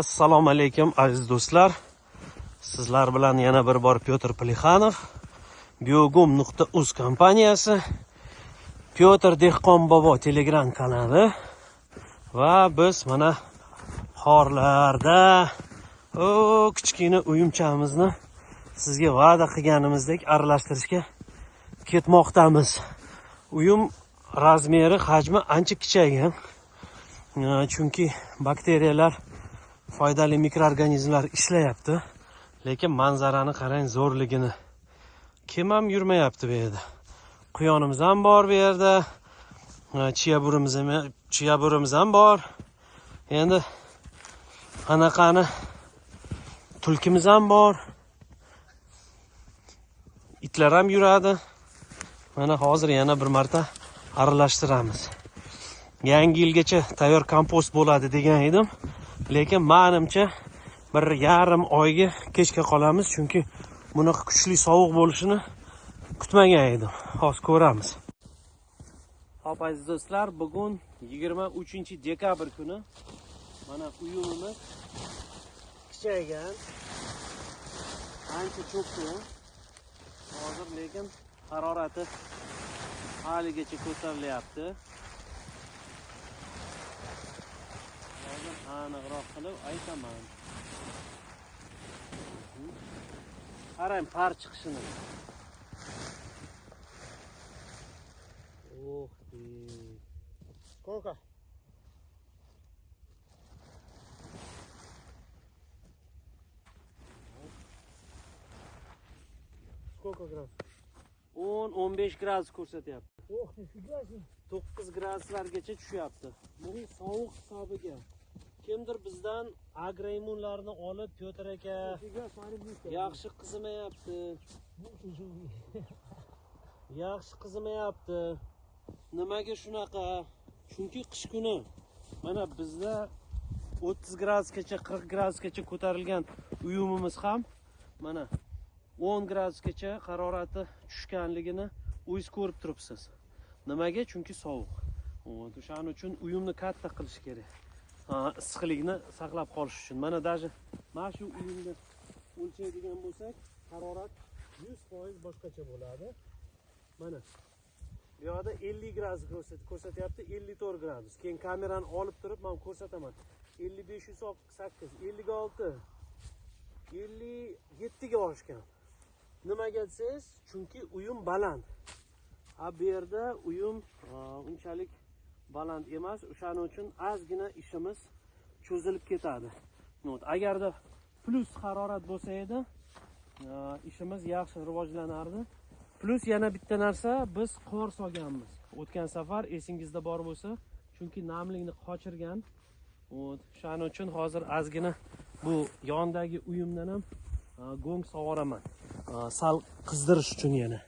Assalomu alaykum aziz do'stlar. Sizlar bilan yana bir bor Pyotr Plexanov, biogum.uz kompaniyasi, Pyotr Dehqonbobo Telegram kanali va biz mana qorlarda kichkina uyumchamizni sizga va'da qilganimizdek aralashtirishga ketmoqdamiz. Uyum razmeri, hajmi ancha kichaygan. Chunki bakteriyalar, foydali mikroorganizmlar ishlayapti. Lekin manzarani qarang, zo'rligini. Kim ham yurmayapti bu yerda. Quyonimiz ham bor bu yerda. Chiyaburimiz ham bor. Endi qanaqani tulkimiz ham bor. Itlar ham yuradi. Mana hozir yana bir marta aralashtiramiz. Yangi yilgacha tayyor kompost bo'ladi degan edim. Lekin menimcha 1,5 oyga kechga qolamiz, chunki bunaqa kuchli sovuq bo'lishini kutmagan edim. Hozir ko'ramiz. Xo'p aziz do'stlar, bugun 23-dekabr kuni. Mana uyumimiz kichaygan, ancha cho'kdi. Hozir lekin harorati haligacha ko'tarilyapti. Hozir aniqroq qilib aytaman. Qarang par chiqishini. Сколько? Сколько градусов? 10-15 gradus ko'rsatyapti. Oh, nifiga. 9 graduslargacha tushyapti. Bu sovuq hisobiga. Kimdir bizdan agroimmunlarni olib, Pyotr aka, yaxshi qizimayapti. Yaxshi qizimayapti. Nimaga shunaqa? Chunki qish kuni mana bizda 30 gradusgacha, 40 gradusgacha ko'tarilgan uyumimiz ham mana 10 gradusgacha harorati tushganligini o'zingiz ko'rib turibsiz. Nimaga? Chunki sovuq. O'shaning uchun uyumni katta qilish kerak. Issiqlikni saqlab qolish uchun. Mana даже mana shu uyumni o'lchaydigan bo'lsak, harorat 100% boshqacha bo'ladi. Mana bu yerda 50 gradus ko'rsatyapti, 54 gradus. Keyin kamerani olib turib men ko'rsataman. 55-8, 56, 57 ga oshgan. Nimaga desangiz, chunki uyum baland. Bu yerda uyum unchalik baland emas, o'shaning uchun ozgina ishimiz cho'zilib ketadi. Agarda plus harorat bo'lsa edi, ishimiz yaxshi rivojlanardi. Plus yana bitta narsa, biz qor solganmiz. O'tgan safar esingizda bor bo'lsa, chunki namlikni qochirgan. O'shaning uchun hozir ozgina bu yondagi uyumdan ham go'ng sovoraman. Sal qizdirish uchun yana.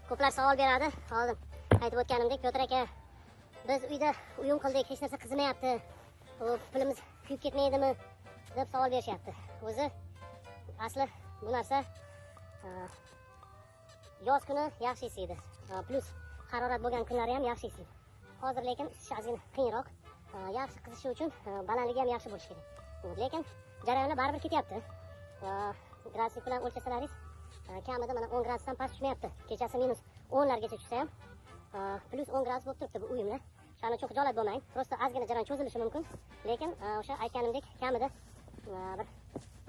Ko'plar savol beradi. Hozir aytib o'tganimdek, Pyotr aka, biz uyda uyum qildik, hech narsa qizimayapti. Pulimiz kuyib ketmaydimi deb savol berishyapti. O'zi asli bu narsa yoz kuni yaxshi isiydi. Plus harorat bo'lgan kunlari ham yaxshi isiydi. Hozir lekin isishi ozgina qiyinroq. Yaxshi qizishi uchun balandligi ham yaxshi bo'lishi kerak. Lekin jarayonlar baribir ketyapti. Graduslik bilan o'lchasalaringiz kamida mana 10 gradusdan past tushmayapti. Kechasi minus 10 largacha tushsa ham plus 10 gradus bo'lib turibdi bu uyumlar. Shuni cho'q xijolat bo'lmang. Prosta ozgina jarayon cho'zilishi mumkin. Lekin o'sha aytganimdek kamida bir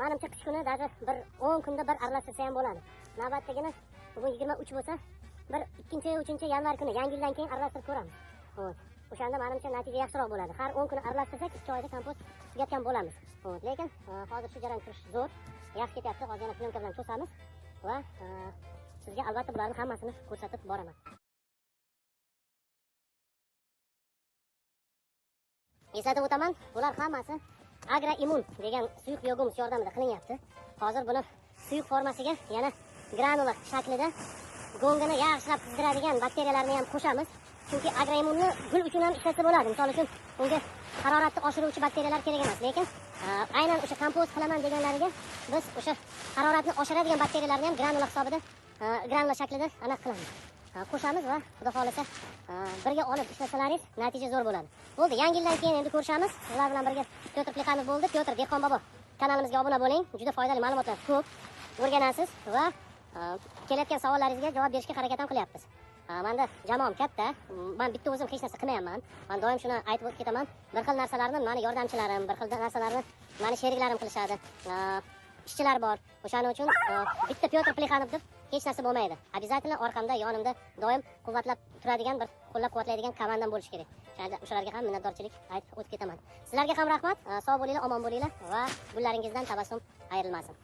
menimcha qish kuni даже bir 10 kunda bir aralashtirsa ham bo'ladi. Navbatdagina bugun 23 bo'lsa, bir 2-3 yanvar kuni yangi yildan keyin aralashtirib ko'ramiz. Xo'p. O'shanda menimcha natija yaxshiroq bo'ladi. Har 10 kun aralashtirsak 2 oyda kompost tugatgan bo'lamiz. Xo'p, lekin hozir shu jarayon turish zo'r. Yaxshi ketyapti. Hozir yana plyonka bilan cho'samiz va sizga albatta bularning hammasini ko'rsatib boraman. Eslatib o'taman, bular hammasi agroimmun degan suyuq biogum yordamida qilinyapti. Hozir buni suyuq formasiga yana granula shaklida go'ngini yaxshilab qizdiradigan bakteriyalarni ham qo'shamiz. Chunki agroimmunni gul uchun ham ishlatsa bo'ladi. Misol uchun unga haroratni oshiruvchi bakteriyalar kerak emas, lekin aynan o'sha kompost qilaman deganlariga biz o'sha haroratni oshiradigan bakteriyalarni ham granula hisobida, granula shaklida aniq qilamiz. Qo'shamiz va xudo xolasa birga olib ishlasalaringiz natija zo'r bo'ladi. Bo'ldi, yangi yildan keyin endi ko'rishamiz. Ular bilan birga Pyotr Plexanov bo'ldi. Pyotr Dehqon bobo kanalimizga obuna bo'ling. Juda foydali ma'lumotlar ko'p o'rganasiz va kelayotgan savollaringizga javob berishga harakat ham qilyapmiz. Menda jamoam katta. Men bitta o'zim hech narsa qilmayapman. Men doim shuni aytib o'tib ketaman. Bir xil narsalarni meni yordamchilarim, bir xil narsalarni meni sheriklarim qilishadi. Ishchilar bor. O'shaning uchun bitta Pyotr Plexanov deb hech narsa bo'lmaydi. Обязательно orqamda, yonimda doim quvvatlab turadigan, bir qo'llab-quvvatlaydigan komandam bo'lishi kerak. O'shalarga ham minnatdorchilik aytib o'tib ketaman. Sizlarga ham rahmat. Sog' bo'linglar, omon bo'linglar va gullaringizdan tabassum ayrilmasin.